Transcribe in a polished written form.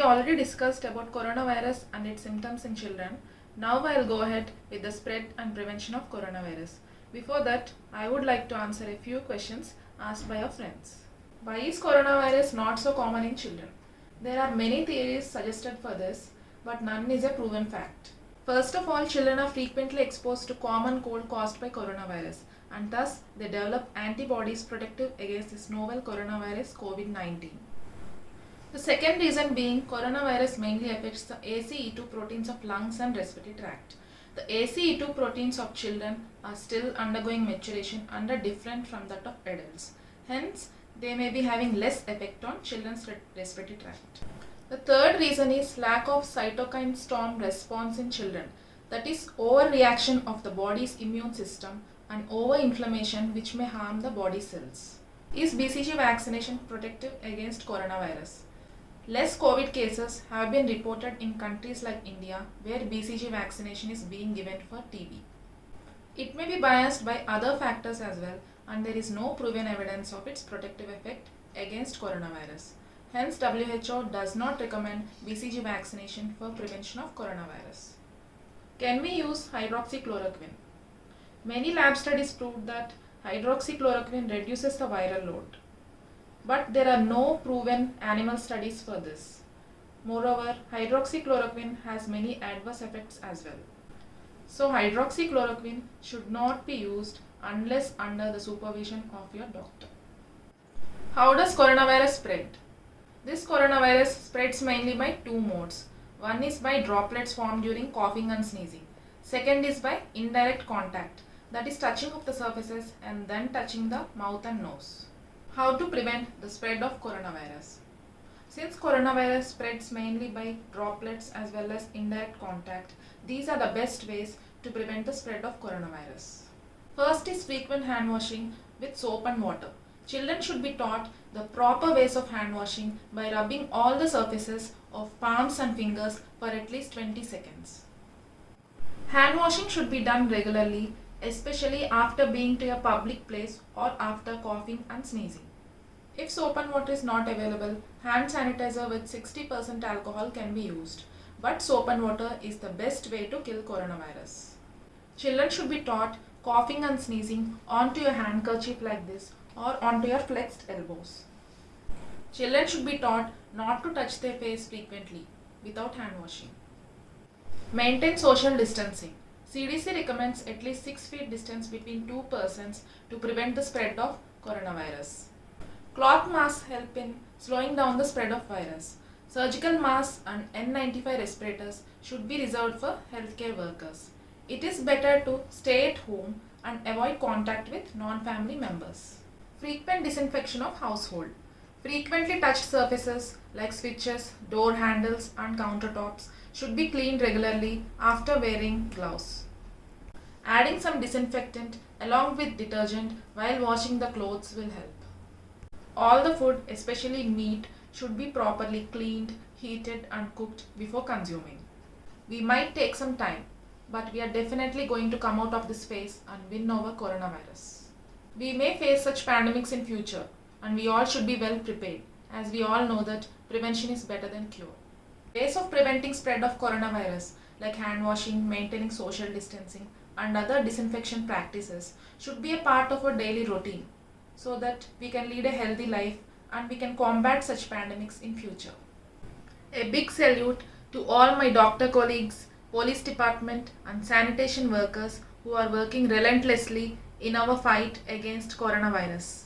already discussed about coronavirus and its symptoms in children. Now I'll go ahead with the spread and prevention of coronavirus. Before that, I would like to answer a few questions asked by our friends. Why is coronavirus not so common in children? There are many theories suggested for this, but none is a proven fact. First of all, children are frequently exposed to common cold caused by coronavirus, and thus they develop antibodies protective against this novel coronavirus COVID-19. The second reason being coronavirus mainly affects the ACE2 proteins of lungs and respiratory tract. The ACE2 proteins of children are still undergoing maturation and are different from that of adults. Hence, they may be having less effect on children's respiratory tract. The third reason is lack of cytokine storm response in children, that is overreaction of the body's immune system and overinflammation which may harm the body cells. Is BCG vaccination protective against coronavirus? Less COVID cases have been reported in countries like India where BCG vaccination is being given for TB. It may be biased by other factors as well, and there is no proven evidence of its protective effect against coronavirus. Hence, WHO does not recommend BCG vaccination for prevention of coronavirus. Can we use hydroxychloroquine? Many lab studies proved that hydroxychloroquine reduces the viral load. But there are no proven animal studies for this. Moreover, hydroxychloroquine has many adverse effects as well. So hydroxychloroquine should not be used unless under the supervision of your doctor. How does coronavirus spread? This coronavirus spreads mainly by two modes. One is by droplets formed during coughing and sneezing. Second is by indirect contact, that is touching of the surfaces and then touching the mouth and nose. How to prevent the spread of coronavirus? Since coronavirus spreads mainly by droplets as well as indirect contact, these are the best ways to prevent the spread of coronavirus. First is frequent hand washing with soap and water. Children should be taught the proper ways of hand washing by rubbing all the surfaces of palms and fingers for at least 20 seconds. Hand washing should be done regularly, especially after being to a public place or after coughing and sneezing. If soap and water is not available, hand sanitizer with 60% alcohol can be used, but soap and water is the best way to kill coronavirus. Children should be taught coughing and sneezing onto your handkerchief like this or onto your flexed elbows. Children should be taught not to touch their face frequently without hand washing. Maintain social distancing. CDC recommends at least 6 feet distance between two persons to prevent the spread of coronavirus. Cloth masks help in slowing down the spread of virus. Surgical masks and N95 respirators should be reserved for healthcare workers. It is better to stay at home and avoid contact with non-family members. Frequent disinfection of household. Frequently touched surfaces like switches, door handles and countertops should be cleaned regularly after wearing gloves. Adding some disinfectant along with detergent while washing the clothes will help. All the food, especially meat, should be properly cleaned, heated and cooked before consuming. We might take some time, but we are definitely going to come out of this phase and win over coronavirus. We may face such pandemics in future, and we all should be well prepared, as we all know that prevention is better than cure. Ways of preventing spread of coronavirus like hand washing, maintaining social distancing and other disinfection practices should be a part of our daily routine so that we can lead a healthy life and we can combat such pandemics in future. A big salute to all my doctor colleagues, police department and sanitation workers who are working relentlessly in our fight against coronavirus.